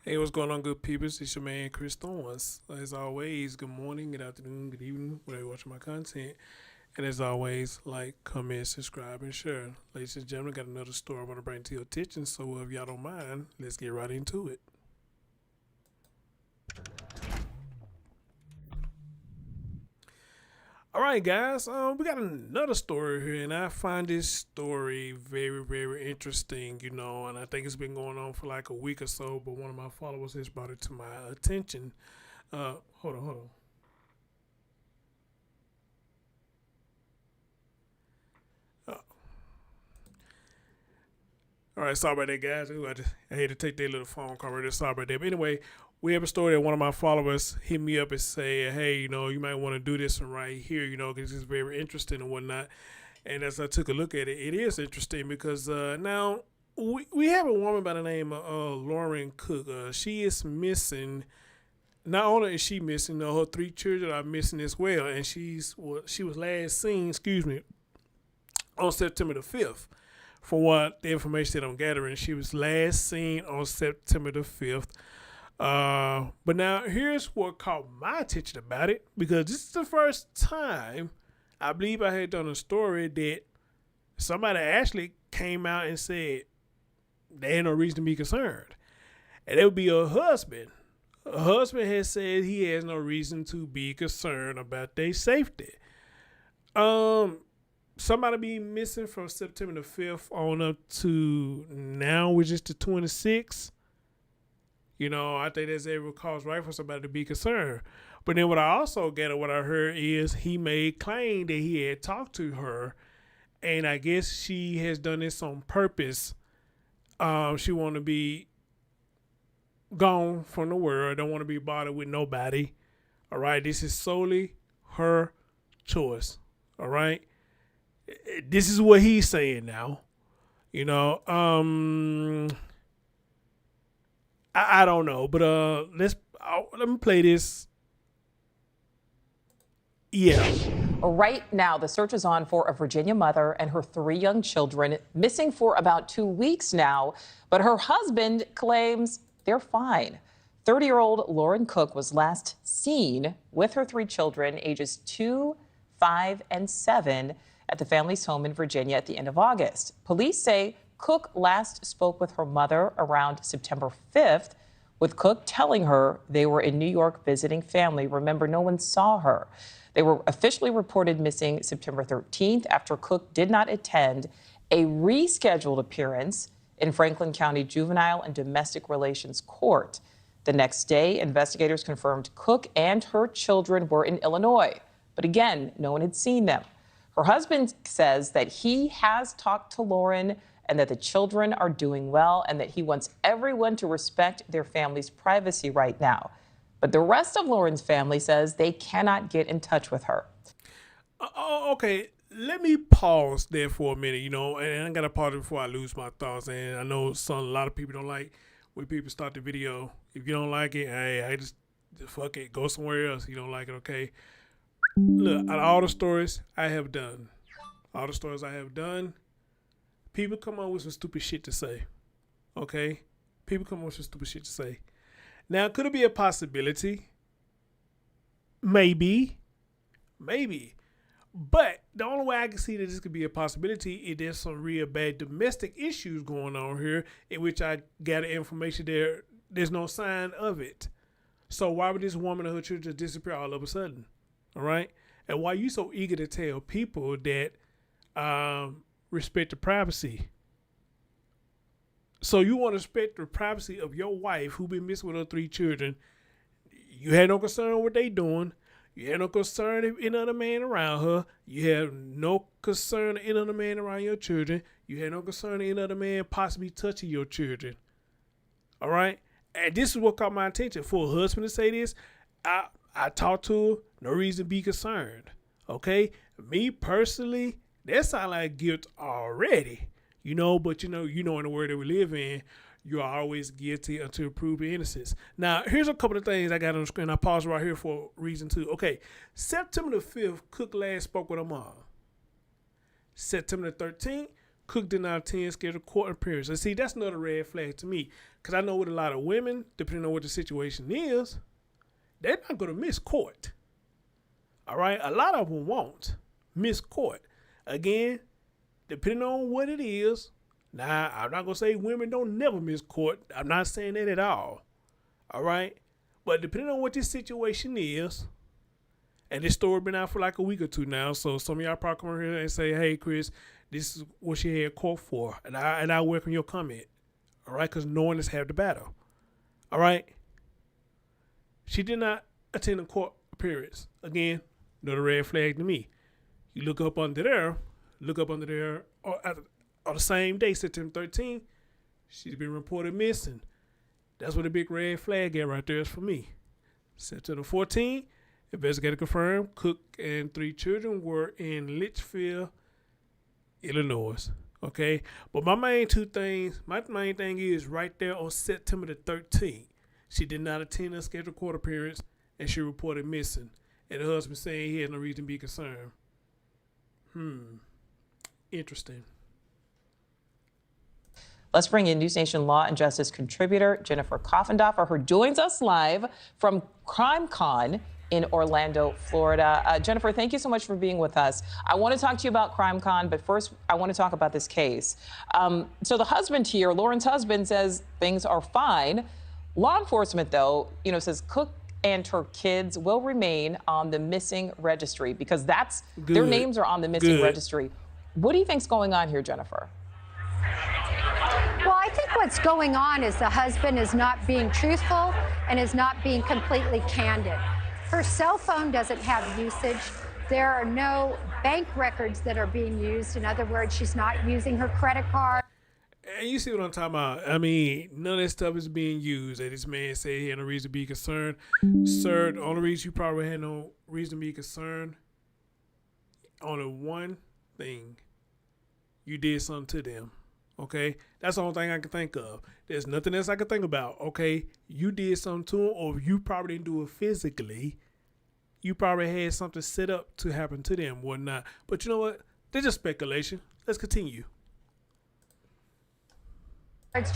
Hey, what's going on, good people? It's your man, Chris Thorns. As always, good morning, good afternoon, good evening, whenever you're watching my content. And as always, like, comment, subscribe, and share. Ladies and gentlemen, got another story I want to bring to your attention. So if y'all don't mind, let's get right into it. All right, guys, we got another story here, and I find this story very, very interesting, and I think it's been going on for like a week or so, but one of my followers has brought it to my attention. Hold on. Uh, All right, sorry about that, guys. I had to take that little phone call right there. Sorry about that. But anyway, we have a story that one of my followers hit me up and say, hey, you might want to do this one right here, because it's very interesting and whatnot. And as I took a look at it, it is interesting because now we have a woman by the name of Lauren Cook. She is missing. Not only is she missing, her three children are missing as well. And she was last seen, excuse me, on September the 5th. For what the information that I'm gathering, she was last seen on September the 5th. But now here's what caught my attention about it, because this is the first time I believe I had done a story that somebody actually came out and said there ain't no reason to be concerned. And it would be her husband. Her husband has said he has no reason to be concerned about their safety. Um, Somebody being missing from September the 5th on up to now, which is the 26th. I think that's every cause right for somebody to be concerned. But then what I also get, what I heard is he made claim that he had talked to her, and I guess she has done this on purpose. She want to be gone from the world, don't want to be bothered with nobody. All right, this is solely her choice. All right, this is what he's saying now. You know, I don't know, but let me play this. Yeah. Right now, the search is on for a Virginia mother and her three young children, missing for about 2 weeks now. But her husband claims they're fine. 30-year-old Lauren Cook was last seen with her three children, ages 2, 5, and 7, at the family's home in Virginia at the end of August. Police say Cook last spoke with her mother around September 5th, with Cook telling her they were in New York visiting family. Remember, no one saw her. They were officially reported missing September 13th after Cook did not attend a rescheduled appearance in Franklin County Juvenile and Domestic Relations Court. The next day, investigators confirmed Cook and her children were in Illinois. But again, no one had seen them. Her husband says that he has talked to Lauren and that the children are doing well and that he wants everyone to respect their family's privacy right now. But the rest of Lauren's family says they cannot get in touch with her. Okay. Let me pause there for a minute, and I gotta pause before I lose my thoughts. And I know a lot of people don't like when people start the video. If you don't like it, hey, I just fuck it, go somewhere else. You don't like it, okay? Look, out of all the stories I have done, people come up with some stupid shit to say. Okay, people come up with some stupid shit to say. Now, could it be a possibility? Maybe. But the only way I can see that this could be a possibility is there's some real bad domestic issues going on here, in which I gather information there's no sign of it. So why would this woman and her children just disappear all of a sudden? All right? And why are you so eager to tell people that respect the privacy? So you want to respect the privacy of your wife who been missing with her three children. You had no concern with what they doing. You had no concern if any other man around her. You have no concern of any other man around your children. You had no concern of any other man possibly touching your children. All right? And this is what caught my attention. For a husband to say this, I talked to her, no reason to be concerned. Okay? Me personally, that sounds like guilt already. But in the world that we live in, you are always guilty until proven innocence. Now, here's a couple of things I got on the screen. I paused right here for a reason too. Okay, September the 5th, Cook last spoke with her mom. September the 13th, Cook did not attend scheduled court appearance. And see, that's another red flag to me. Because I know with a lot of women, depending on what the situation is, they're not going to miss court. All right? A lot of them won't miss court. Again, depending on what it is. Now, I'm not going to say women don't never miss court. I'm not saying that at all. All right? But depending on what this situation is, and this story been out for like a week or two now, so some of y'all probably come over here and say, hey, Chris, this is what she had court for. And I welcome your comment. All right? Because no one has had the battle. All right? She did not attend a court appearance. Again, another red flag to me. You look up under there, on the same day, September 13th, she's been reported missing. That's what a big red flag at right there is for me. September 14th, investigator confirmed Cook and 3 children were in Litchfield, Illinois. Okay, but my main thing is right there on September the 13th. She did not attend a scheduled court appearance and she reported missing. And the husband saying he had no reason to be concerned. Interesting. Let's bring in News Nation Law and Justice contributor Jennifer Coffendoffer, who joins us live from CrimeCon in Orlando, Florida. Jennifer, thank you so much for being with us. I want to talk to you about CrimeCon, but first I want to talk about this case. So the husband here, Lauren's husband, says things are fine. Law enforcement, though, says Cook and her kids will remain on the missing registry because their names are on the missing registry. What do you think's going on here, Jennifer? Well, I think what's going on is the husband is not being truthful and is not being completely candid. Her cell phone doesn't have usage. There are no bank records that are being used. In other words, she's not using her credit card. And you see what I'm talking about. I mean, none of that stuff is being used. And this man said he had no reason to be concerned. Sir, the only reason you probably had no reason to be concerned, only one thing, you did something to them. Okay? That's the only thing I can think of. There's nothing else I can think about. Okay? You did something to them, or you probably didn't do it physically. You probably had something set up to happen to them, whatnot. But you know what? They're just speculation. Let's continue.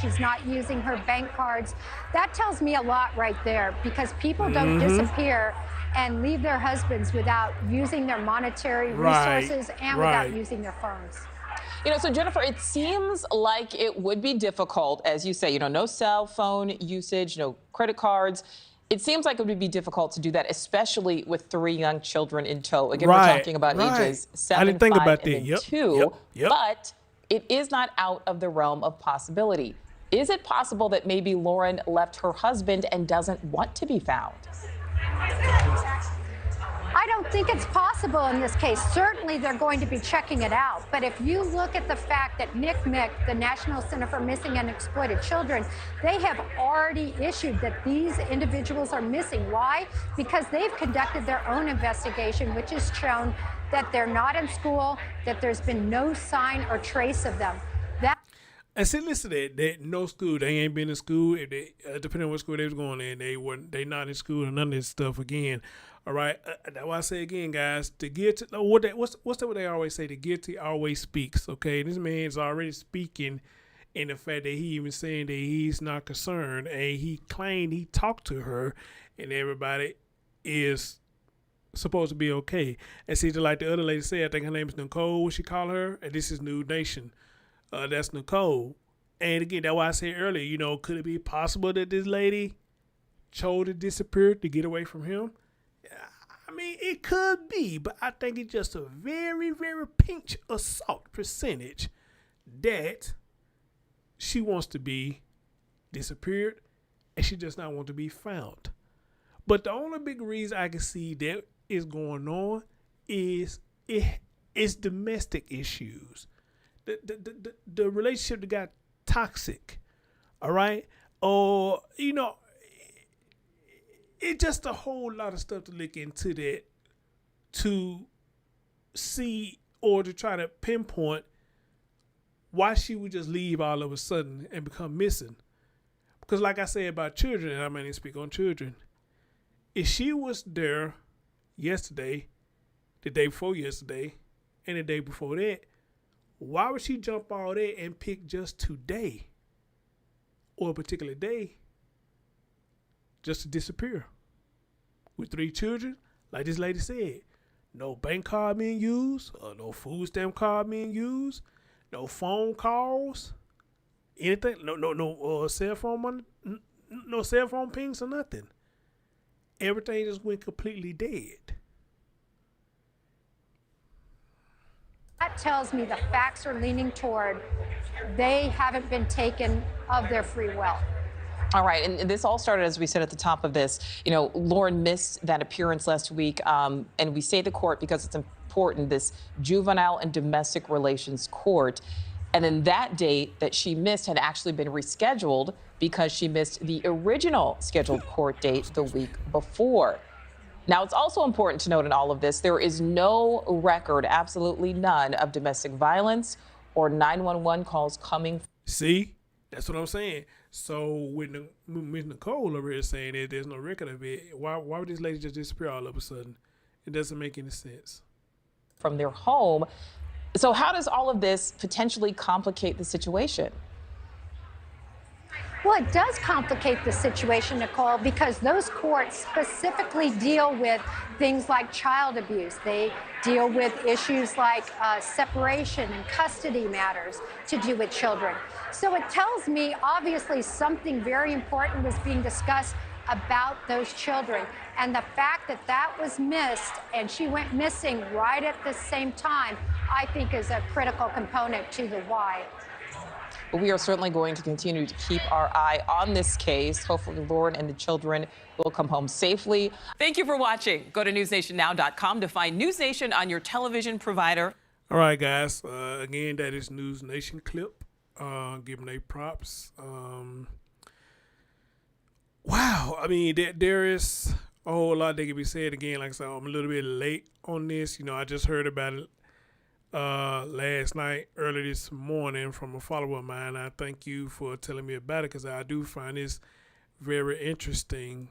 She's not using her bank cards. That tells me a lot right there because people don't disappear and leave their husbands without using their monetary resources and without using their phones. So Jennifer, it seems like it would be difficult, as you say, no cell phone usage, no credit cards. It seems like it would be difficult to do that, especially with 3 young children in tow. Again, we're talking about ages 7, 5, and 2. But it is not out of the realm of possibility. Is it possible that maybe Lauren left her husband and doesn't want to be found? I don't think it's possible in this case. Certainly they're going to be checking it out. But if you look at the fact that NCMEC, the National Center for Missing and Exploited Children, they have already issued that these individuals are missing. Why? Because they've conducted their own investigation, which has shown that they're not in school, that there's been no sign or trace of them. And see, listen to that. They no school. They ain't been in school. If they, depending on what school they was going in, they not in school and none of this stuff again. All right. That's why I say again, guys, the guilty. What's that? What they always say? The guilty always speaks. Okay. This man's already speaking in the fact that he even saying that he's not concerned, and he claimed he talked to her, and everybody is supposed to be okay. And see, like the other lady said, I think her name is Nicole. What she call her? And this is New Nation. That's Nicole. And again, that's why I said earlier, could it be possible that this lady chose to disappear to get away from him? I mean, it could be, but I think it's just a very, very pinch of salt percentage that she wants to be disappeared and she does not want to be found. But the only big reason I can see that is going on is domestic issues. The relationship that got toxic, all right? Or, it's just a whole lot of stuff to look into that to see or to try to pinpoint why she would just leave all of a sudden and become missing. Because like I said about children, and I might even speak on children, if she was there yesterday, the day before yesterday, and the day before that, Why would she jump all that and pick just today or a particular day just to disappear? With 3 children, like this lady said, no bank card being used, no food stamp card being used, no phone calls, anything, no cell phone money, no cell phone pings or nothing. Everything just went completely dead. That tells me the facts are leaning toward they haven't been taken of their free will. All right, and this all started, as we said at the top of this, Lauren missed that appearance last week, and we say the court because it's important, this juvenile and domestic relations court. And then that date that she missed had actually been rescheduled because she missed the original scheduled court date the week before. Now, it's also important to note in all of this, there is no record, absolutely none, of domestic violence or 911 calls coming. See, that's what I'm saying. So with Ms. Nicole over here saying that there's no record of it, why would this lady just disappear all of a sudden? It doesn't make any sense. From their home. So how does all of this potentially complicate the situation? Well, it does complicate the situation, Nicole, because those courts specifically deal with things like child abuse. They deal with issues like separation and custody matters to do with children. So it tells me, obviously, something very important was being discussed about those children. And the fact that that was missed and she went missing right at the same time, I think is a critical component to the why. But we are certainly going to continue to keep our eye on this case. Hopefully, Lauren and the children will come home safely. Thank you for watching. Go to newsnationnow.com to find News Nation on your television provider. All right, guys. Again, that is News Nation clip. Giving they props. Wow. I mean, there is a whole lot that can be said. Again, like I said, I'm a little bit late on this. I just heard about it last night, early this morning, from a follower of mine. I thank you for telling me about it because I do find this very interesting.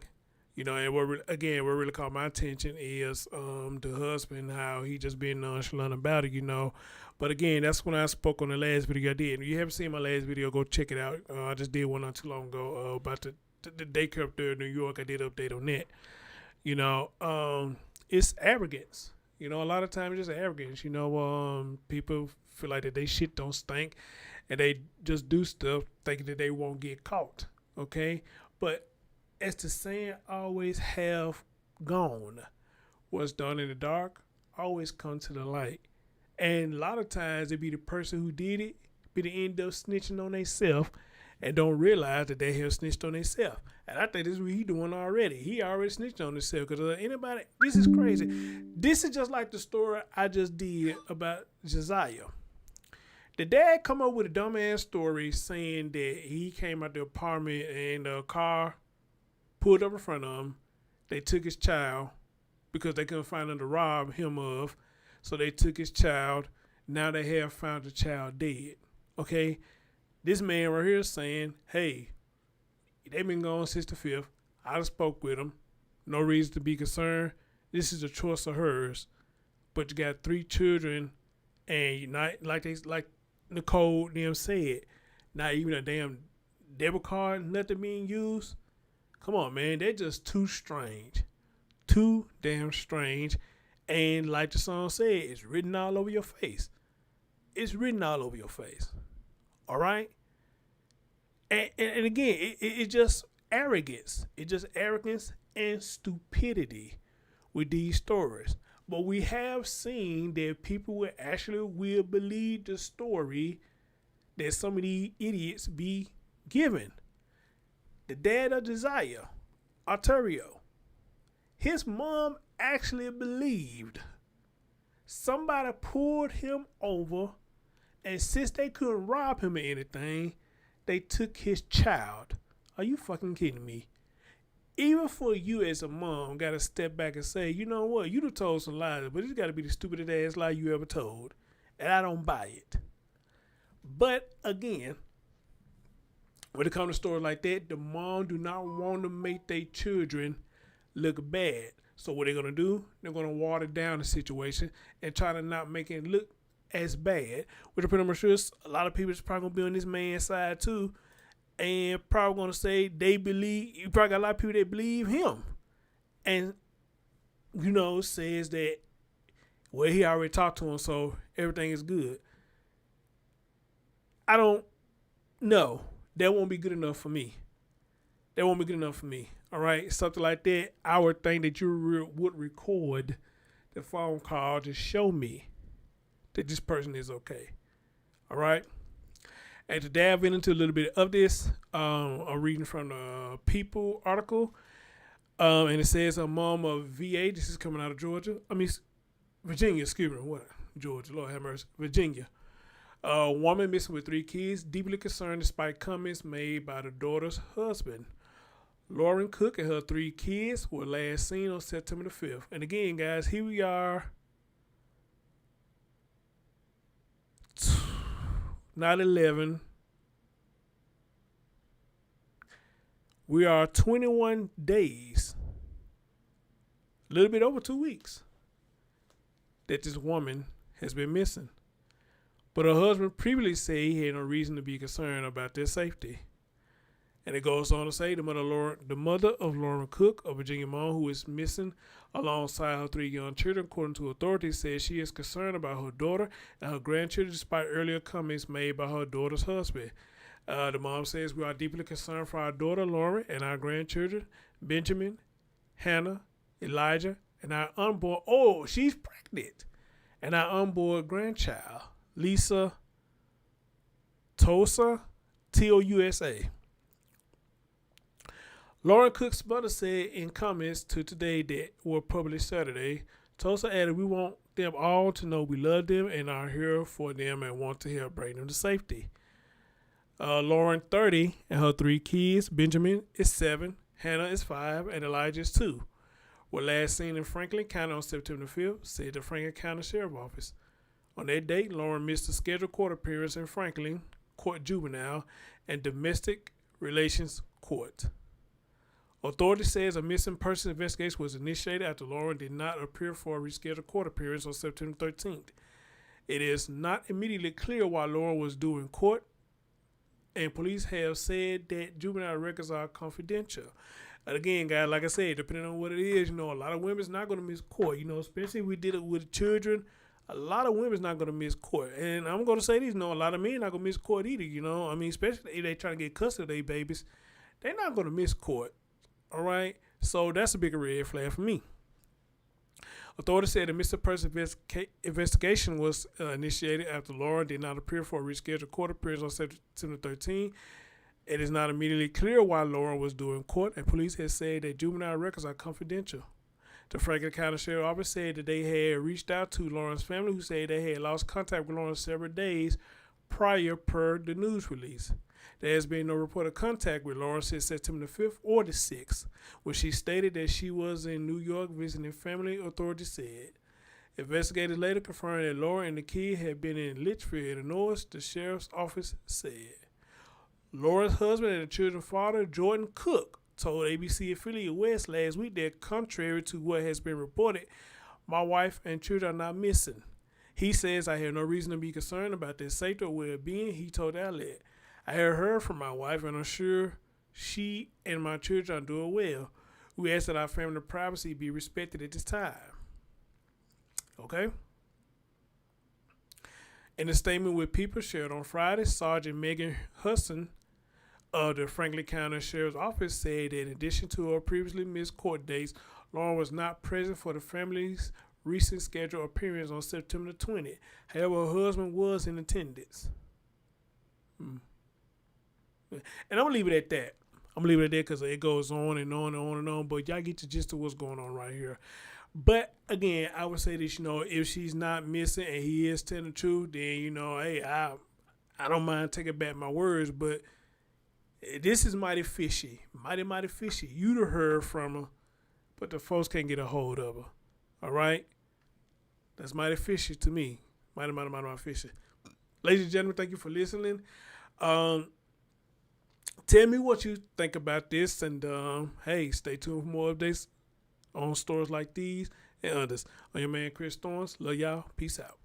And what really caught my attention is the husband, how he just being nonchalant about it, But again, that's when I spoke on the last video I did. If you haven't seen my last video, go check it out. I just did one not too long ago about the daycare up there in New York. I did an update on that. It's arrogance. A lot of times it's just arrogance. People feel like that they shit don't stink and they just do stuff thinking that they won't get caught. Okay? But as the saying always have gone, what's done in the dark always come to the light. And a lot of times it be the person who did it, be the end up snitching on themselves and don't realize that they have snitched on themselves. And I think this is what he doing already. He already snitched on himself because anybody, this is crazy. This is just like the story I just did about Josiah. The dad come up with a dumbass story saying that he came out the apartment and a car pulled up in front of him. They took his child because they couldn't find him to rob him of. So they took his child. Now they have found the child dead. Okay? This man right here is saying, hey, they've been gone since the 5th. I just spoke with them. No reason to be concerned. This is a choice of hers. But you got 3 children, and you're not, like Nicole them said, not even a damn debit card, nothing being used. Come on, man. They're just too strange. Too damn strange. And like the song said, it's written all over your face. It's written all over your face. All right? And again, it's just arrogance. It's just arrogance and stupidity with these stories. But we have seen that people will believe the story that some of these idiots be given. The dad of Josiah, Arterio, his mom actually believed somebody pulled him over, and since they couldn't rob him of anything, they took his child. Are you fucking kidding me? Even for you as a mom, got to step back and say, you know what? You done told some lies, but it's got to be the stupidest ass lie you ever told. And I don't buy it. But again, when it comes to stories like that, the mom do not want to make their children look bad. So what they're going to do, they're going to water down the situation and try to not make it look as bad, which I'm pretty much sure a lot of people is probably gonna be on this man's side too, and probably gonna say they believe. You probably got a lot of people that believe him, and says that he already talked to him, so everything is good. I don't know. That won't be good enough for me. That won't be good enough for me. All right, something like that. I would think that you would record the phone call to show me that this person is okay. All right. And to dive into a little bit of this, I'm reading from the People article, and it says a mom of VA. This is coming out of Virginia. Excuse me, what? Georgia. Lord have mercy. Virginia. A woman missing with 3 kids, deeply concerned despite comments made by the daughter's husband. Lauren Cook and her 3 kids were last seen on September the 5th. And again, guys, here we are. Not 11. We are 21 days, a little bit over 2 weeks, that this woman has been missing. But her husband previously said he had no reason to be concerned about their safety. And it goes on to say the mother of Lauren Cook, a Virginia mom who is missing alongside her 3 young children, according to authorities, says she is concerned about her daughter and her grandchildren despite earlier comments made by her daughter's husband. The mom says, we are deeply concerned for our daughter Lauren and our grandchildren, Benjamin, Hannah, Elijah, and our unborn, she's pregnant, and our unborn grandchild, Lisa Tousa, Tousa. Lauren Cook's mother said in comments to Today that were published Saturday, Tousa added, we want them all to know we love them and are here for them and want to help bring them to safety. Lauren, 30, and her 3 kids, Benjamin is 7, Hannah is 5, and Elijah is 2, were last seen in Franklin County on September 5th, said the Franklin County Sheriff's Office. On that date, Lauren missed a scheduled court appearance in Franklin Court Juvenile and Domestic Relations Court. Authorities says a missing person investigation was initiated after Lauren did not appear for a rescheduled court appearance on September 13th. It is not immediately clear why Lauren was due in court, and police have said that juvenile records are confidential. And again, guys, like I said, depending on what it is, a lot of women's not going to miss court, especially if we did it with children. A lot of women's not going to miss court. And I'm going to say this, a lot of men not going to miss court either, especially if they trying to get custody of their babies. They're not going to miss court. All right, so that's a bigger red flag for me. Authorities said the missing person investigation was initiated after Lauren did not appear for a rescheduled court appearance on September 13. It is not immediately clear why Lauren was due in court, and police has said that juvenile records are confidential. The Franklin County Sheriff's Office said that they had reached out to Lauren's family, who said they had lost contact with Lauren several days prior per the news release. There has been no reported contact with Lauren since September the 5th or the 6th, when she stated that she was in New York visiting family, authorities said. Investigators later confirmed that Lauren and the kid had been in Litchfield, Illinois, the sheriff's office said. Lauren's husband and the children's father, Jordan Cook, told ABC affiliate West last week that contrary to what has been reported, my wife and children are not missing. He says, I have no reason to be concerned about their safety or well-being, he told the outlet. I have heard from my wife, and I'm sure she and my children are doing well. We ask that our family privacy be respected at this time. Okay? In a statement with People shared on Friday, Sergeant Megan Hudson of the Franklin County Sheriff's Office said that in addition to her previously missed court dates, Lauren was not present for the family's recent scheduled appearance on September 20th. However, her husband was in attendance. And I'm going to leave it at that. Because it goes on and on and on and on. But y'all get the gist of what's going on right here. But, again, I would say this, if she's not missing and he is telling the truth, then, hey, I don't mind taking back my words. But this is mighty fishy. Mighty fishy. You'd have heard from her, but the folks can't get a hold of her. All right? That's mighty fishy to me. Mighty fishy. Ladies and gentlemen, thank you for listening. Tell me what you think about this, and hey, stay tuned for more updates on stories like these and others. I'm your man, Chris Thorns. Love y'all. Peace out.